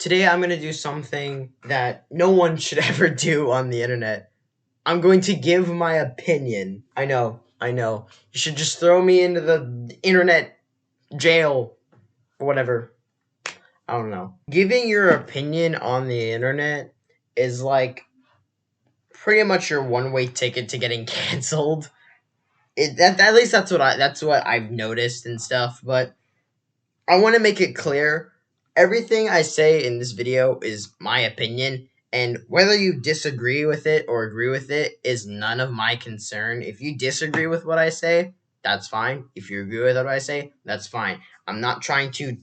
Today I'm going to do something that no one should ever do on the internet. I'm going to give my opinion. I know. You should just throw me into the internet jail or whatever. I don't know. Giving your opinion on the internet is like pretty much your one-way ticket to getting canceled. At least that's what I've noticed and stuff, but I want to make it clear everything I say in this video is my opinion, and whether you disagree with it or agree with it is none of my concern. If you disagree with what I say, that's fine. If you agree with what I say, that's fine. I'm not trying to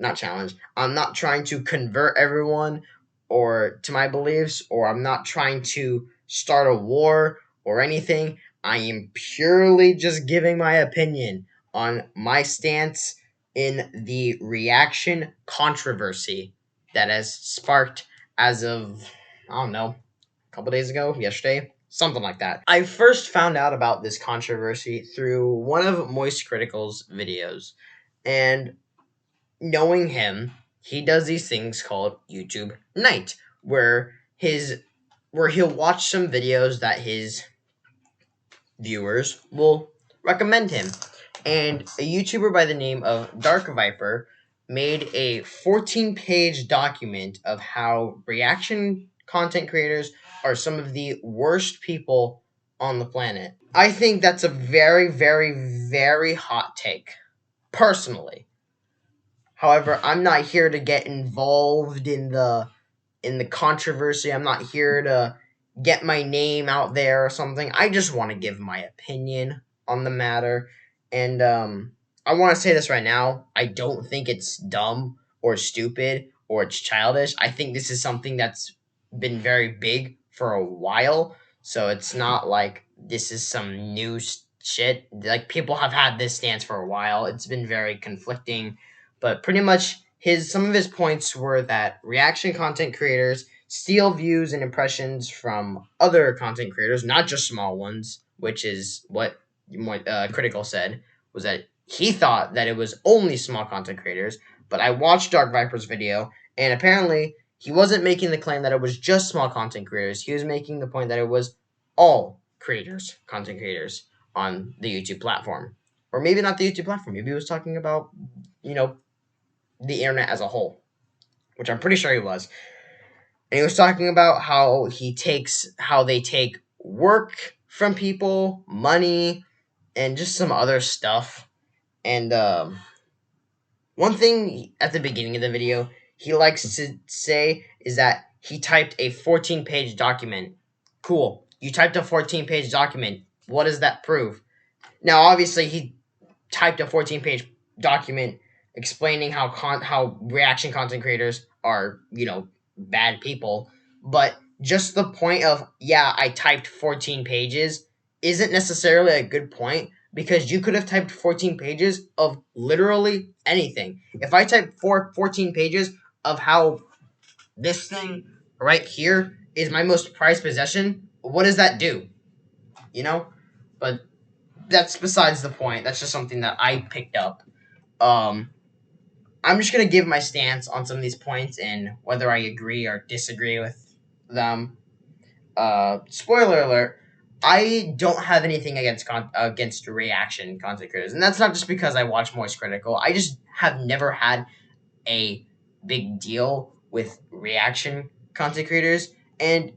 I'm not trying to convert everyone or to my beliefs, or I'm not trying to start a war or anything. I am purely just giving my opinion on my stance in the reaction controversy that has sparked as of, I don't know, a couple days ago, yesterday, something like that. I first found out about this controversy through one of Moist Critical's videos, and knowing him, he does these things called YouTube Night, where he'll watch some videos that his viewers will recommend him. And a YouTuber by the name of Dark Viper made a 14-page document of how reaction content creators are some of the worst people on the planet. I think that's a very, very, very hot take, personally. However, I'm not here to get involved in the controversy. I'm not here to get my name out there or something. I just want to give my opinion on the matter. And I want to say this right now. I don't think it's dumb or stupid or it's childish. I think this is something that's been very big for a while. So it's not like this is some new shit. Like, people have had this stance for a while. It's been very conflicting, but pretty much some of his points were that reaction content creators steal views and impressions from other content creators, not just small ones, which is what Critical said, was that he thought that it was only small content creators. But I watched Dark Viper's video, and apparently he wasn't making the claim that it was just small content creators. He was making the point that it was all content creators on the YouTube platform. Or maybe not the YouTube platform. Maybe he was talking about, the internet as a whole, which I'm pretty sure he was. And he was talking about how they take work from people, money, and just some other stuff. And one thing at the beginning of the video he likes to say is that he typed a 14-page document. Cool. You typed a 14-page document. What does that prove? Now, obviously, he typed a 14-page document explaining how reaction content creators are, bad people. But just the point of, yeah, I typed 14 pages isn't necessarily a good point, because you could have typed 14 pages of literally anything. If I type 14 pages of how this thing right here is my most prized possession, what does that do? But that's besides the point. That's just something that I picked up. I'm just going to give my stance on some of these points and whether I agree or disagree with them. Spoiler alert, I don't have anything against reaction content creators. And that's not just because I watch Moist Critical. I just have never had a big deal with reaction content creators. And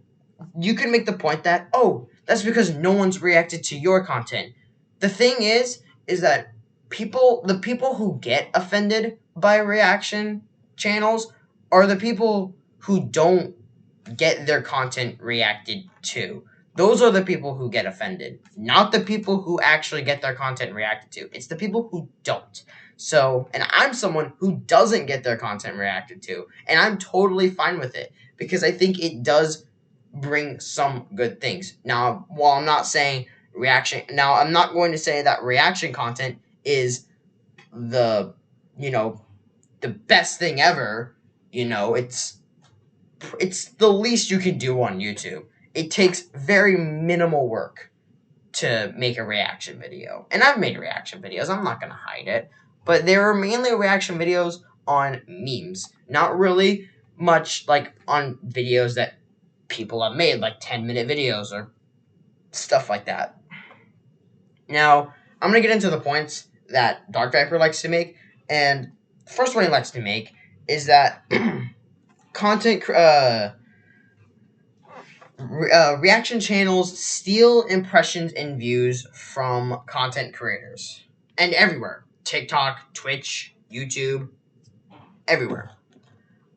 you can make the point that, oh, that's because no one's reacted to your content. The thing is that the people who get offended by reaction channels are the people who don't get their content reacted to. Those are the people who get offended, not the people who actually get their content reacted to. It's the people who don't. So, and I'm someone who doesn't get their content reacted to, and I'm totally fine with it because I think it does bring some good things. Now, while I'm not saying I'm not going to say that reaction content is the best thing ever. It's the least you can do on YouTube. It takes very minimal work to make a reaction video. And I've made reaction videos. I'm not going to hide it. But they were mainly reaction videos on memes, not really much like on videos that people have made, like 10-minute videos or stuff like that. Now, I'm going to get into the points that Dark Viper likes to make, and the first one he likes to make is that content reaction channels steal impressions and views from content creators. And everywhere. TikTok, Twitch, YouTube, everywhere.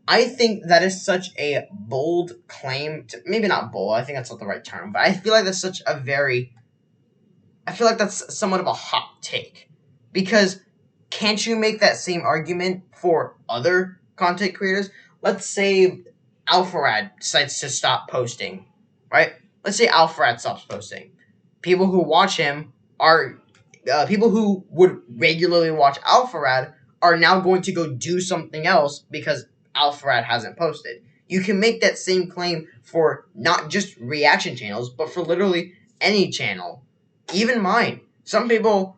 I think that is such a bold claim. Maybe not bold, I think that's not the right term, but I feel like that's I feel like that's somewhat of a hot take. Because can't you make that same argument for other content creators? Let's say Alpharad decides to stop posting, right? Let's say Alpharad stops posting. People who watch him are people who would regularly watch Alpharad are now going to go do something else because Alpharad hasn't posted. You can make that same claim for not just reaction channels, but for literally any channel, even mine. Some people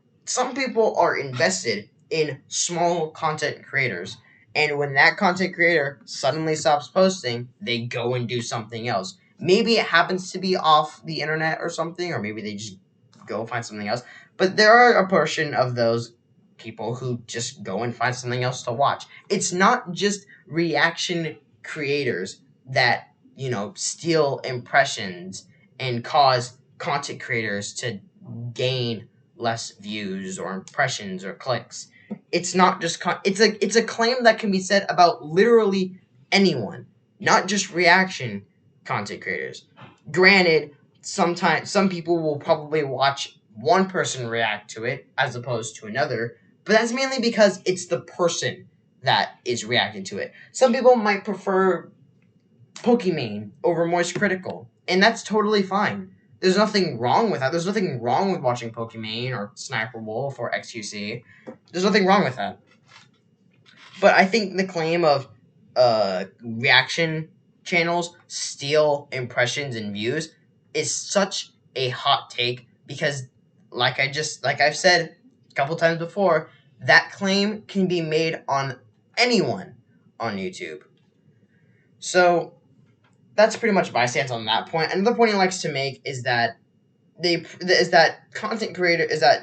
are invested in small content creators, and when that content creator suddenly stops posting, they go and do something else. Maybe it happens to be off the internet or something, or maybe they just go find something else. But there are a portion of those people who just go and find something else to watch. It's not just reaction creators that, steal impressions and cause content creators to gain less views or impressions or clicks. It's not just it's a claim that can be said about literally anyone, not just reaction content creators. Granted, sometimes some people will probably watch one person react to it as opposed to another, but that's mainly because it's the person that is reacting to it. Some people might prefer Pokimane over Moist Critical, and that's totally fine. There's nothing wrong with that. There's nothing wrong with watching Pokimane or Sniper Wolf or XQC. There's nothing wrong with that. But I think the claim of reaction channels steal impressions and views is such a hot take because, like I've said a couple times before, that claim can be made on anyone on YouTube. So that's pretty much my stance on that point. Another point he likes to make is that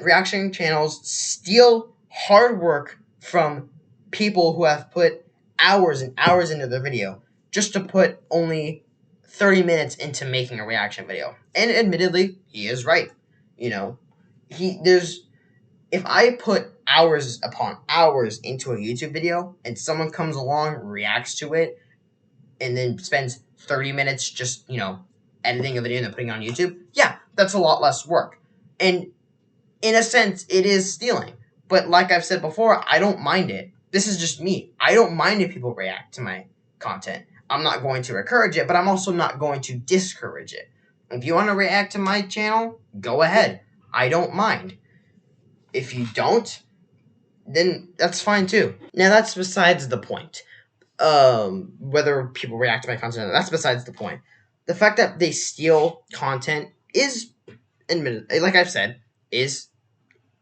reaction channels steal hard work from people who have put hours and hours into the video just to put only 30 minutes into making a reaction video. And admittedly, he is right. If I put hours upon hours into a YouTube video and someone comes along, reacts to it, and then spends 30 minutes just, editing a video and then putting it on YouTube, yeah, that's a lot less work. And in a sense, it is stealing. But like I've said before, I don't mind it. This is just me. I don't mind if people react to my content. I'm not going to encourage it, but I'm also not going to discourage it. If you want to react to my channel, go ahead. I don't mind. If you don't, then that's fine too. Now, that's besides the point. Whether people react to my content, that's besides the point. The fact that they steal content is, like I've said, is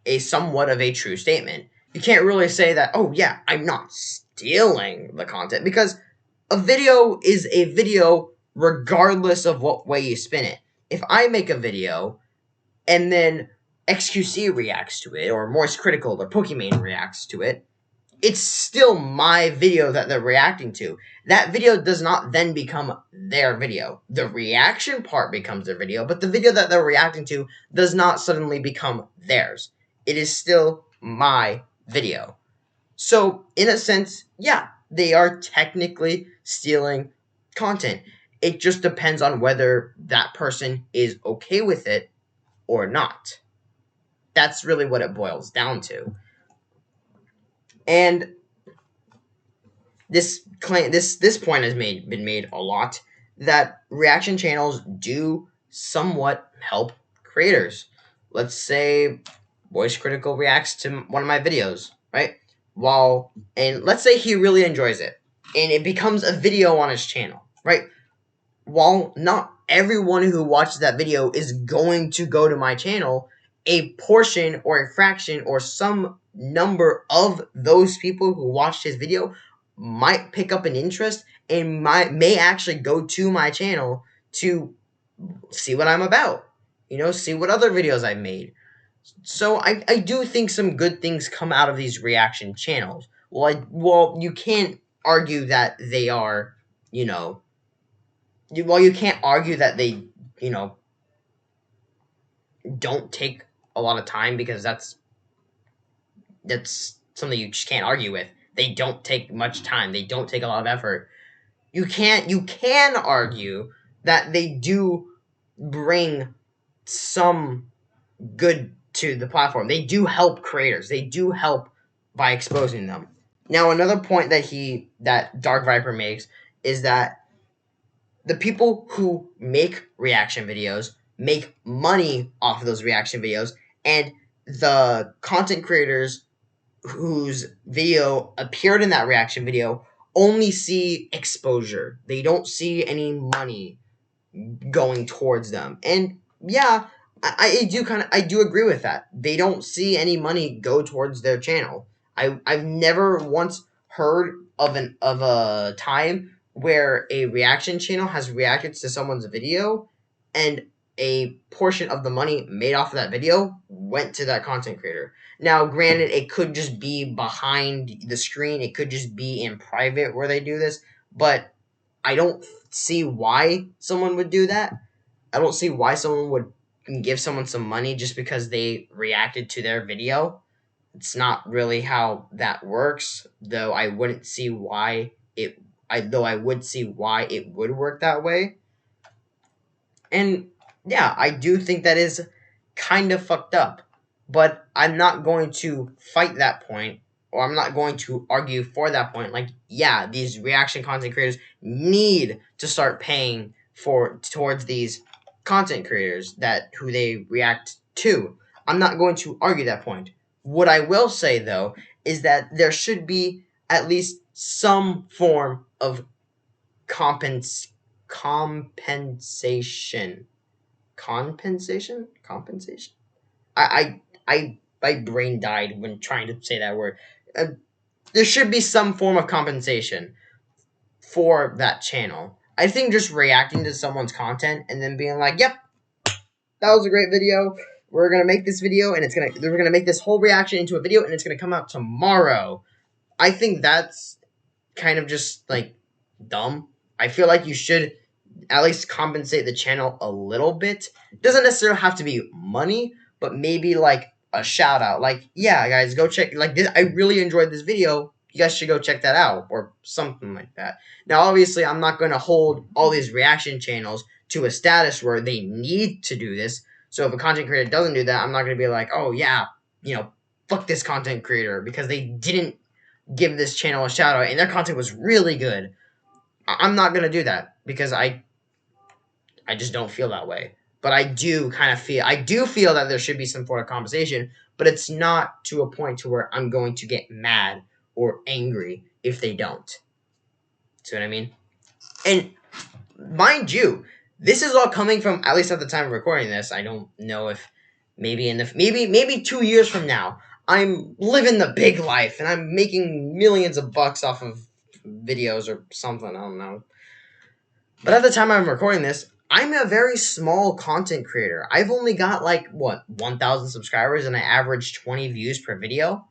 a somewhat of a true statement. You can't really say that, oh yeah, I'm not stealing the content, because a video is a video regardless of what way you spin it. If I make a video and then XQC reacts to it, or Moist Critical or Pokimane reacts to it, it's still my video that they're reacting to. That video does not then become their video. The reaction part becomes their video, but the video that they're reacting to does not suddenly become theirs. It is still my video. So, in a sense, yeah, they are technically stealing content. It just depends on whether that person is okay with it or not. That's really what it boils down to. And this point has been made a lot, that reaction channels do somewhat help creators. Let's say Voice Critical reacts to one of my videos, right? And let's say he really enjoys it, and it becomes a video on his channel, right? While not everyone who watches that video is going to go to my channel, a portion or a fraction or some number of those people who watched his video might pick up an interest and may actually go to my channel to see what I'm about. See what other videos I made. So I do think some good things come out of these reaction channels. Well, you can't argue that they are, you can't argue that they, you know, don't take a lot of time, because that's something you just can't argue with. They don't take much time. They don't take a lot of effort. You can argue that they do bring some good to the platform. They do help creators. They do help by exposing them. Now, another point that Dark Viper makes is that the people who make reaction videos make money off of those reaction videos, and the content creators whose video appeared in that reaction video only see exposure. They don't see any money going towards them. And yeah, I do agree with that. They don't see any money go towards their channel. I've never once heard of a time where a reaction channel has reacted to someone's video and a portion of the money made off of that video went to that content creator. Now, granted, it could just be behind the screen. It could just be in private where they do this, but I don't see why someone would do that. I don't see why someone would give someone some money just because they reacted to their video. It's not really how that works, though I wouldn't see why I would see why it would work that way. And yeah, I do think that is kind of fucked up. But I'm not going to fight that point, or I'm not going to argue for that point. Like, yeah, these reaction content creators need to start paying towards these content creators who they react to. I'm not going to argue that point. What I will say, though, is that there should be at least some form of compensation. Compensation. My brain died when trying to say that word. There should be some form of compensation for that channel. I think just reacting to someone's content and then being like, "Yep, that was a great video. We're gonna make this video, and we're gonna make this whole reaction into a video, and it's gonna come out tomorrow." I think that's kind of just like dumb. I feel like you should at least compensate the channel a little bit. It doesn't necessarily have to be money, but maybe like a shout out. Like, yeah, guys, go check this. I really enjoyed this video. You guys should go check that out, or something like that. Now, obviously, I'm not going to hold all these reaction channels to a status where they need to do this. So if a content creator doesn't do that, I'm not going to be like, oh yeah, fuck this content creator because they didn't give this channel a shout out and their content was really good. I'm not going to do that because I just don't feel that way. But I do feel that there should be some sort of compensation, but it's not to a point to where I'm going to get mad or angry if they don't. See what I mean? And mind you, this is all coming from, at least at the time of recording this, I don't know if maybe maybe 2 years from now, I'm living the big life and I'm making millions of bucks off of videos or something, I don't know. But at the time I'm recording this, I'm a very small content creator. I've only got 1,000 subscribers and I average 20 views per video.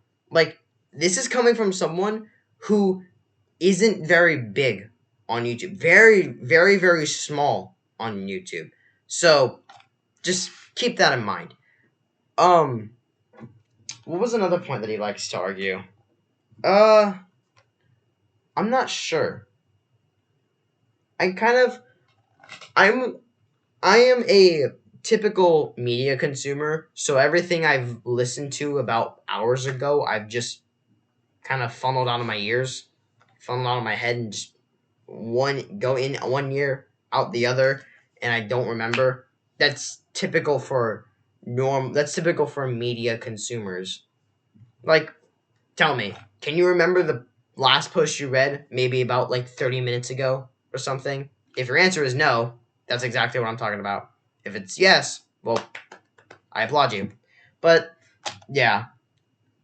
This is coming from someone who isn't very big on YouTube. Very, very, very small on YouTube. So just keep that in mind. What was another point that he likes to argue? I'm not sure. I am a typical media consumer, so everything I've listened to about hours ago, I've just kind of funneled out of my ears, funneled out of my head, and just go in one ear, out the other, and I don't remember. That's typical for media consumers. Tell me, can you remember the last post you read, maybe about 30 minutes ago or something? If your answer is no, that's exactly what I'm talking about. If it's yes, well, I applaud you. But, yeah.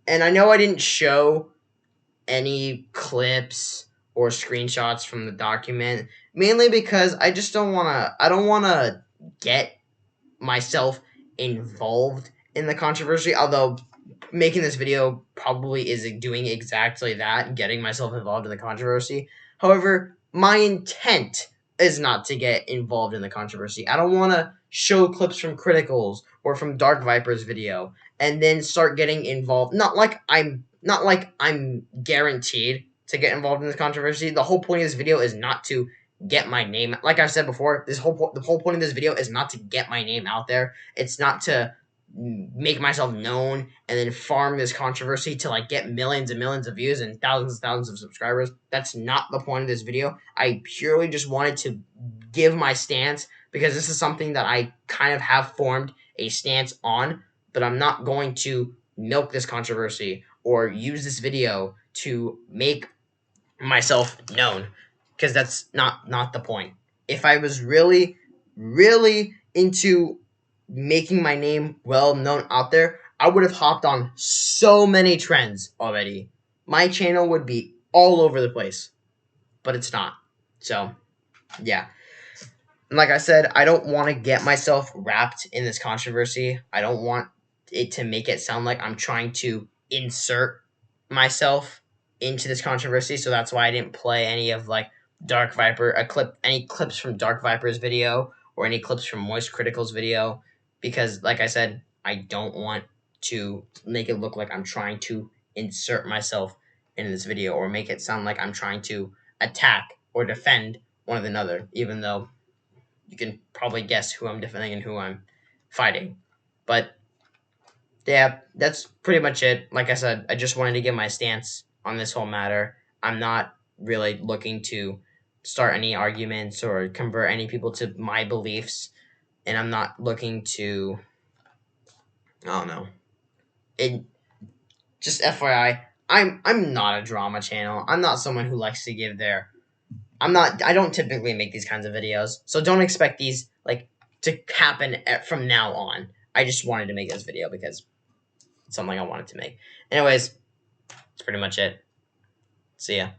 And I know I didn't show any clips or screenshots from the document, mainly because I just don't want to. I don't want to get myself involved in the controversy. Although making this video probably is doing exactly that, getting myself involved in the controversy. However, my intent is not to get involved in the controversy. I don't want to show clips from Criticals or from Dark Viper's video and then start getting involved. Not like I'm guaranteed to get involved in this controversy. The whole point of this video is not to get my name. Like I've said before, the whole point of this video is not to get my name out there. It's not to make myself known and then farm this controversy to like get millions and millions of views and thousands of subscribers. That's not the point of this video. I purely just wanted to give my stance because this is something that I kind of have formed a stance on, but I'm not going to milk this controversy or use this video to make myself known because that's not the point. If I was really into making my name well known out there, I would have hopped on so many trends already. My channel would be all over the place, but it's not. So, yeah. And like I said, I don't want to get myself wrapped in this controversy. I don't want it to make it sound like I'm trying to insert myself into this controversy. So that's why I didn't play any of like any clips from Dark Viper's video or any clips from Moist Critical's video, because like I said, I don't want to make it look like I'm trying to insert myself in this video or make it sound like I'm trying to attack or defend one another, even though you can probably guess who I'm defending and who I'm fighting. But yeah, that's pretty much it. Like I said, I just wanted to give my stance on this whole matter. I'm not really looking to start any arguments or convert any people to my beliefs, and I'm not looking to, I don't know. It just FYI, I'm not a drama channel. I'm not someone who likes to give their I don't typically make these kinds of videos, so don't expect these like to happen from now on. I just wanted to make this video because it's something I wanted to make. Anyways, that's pretty much it. See ya.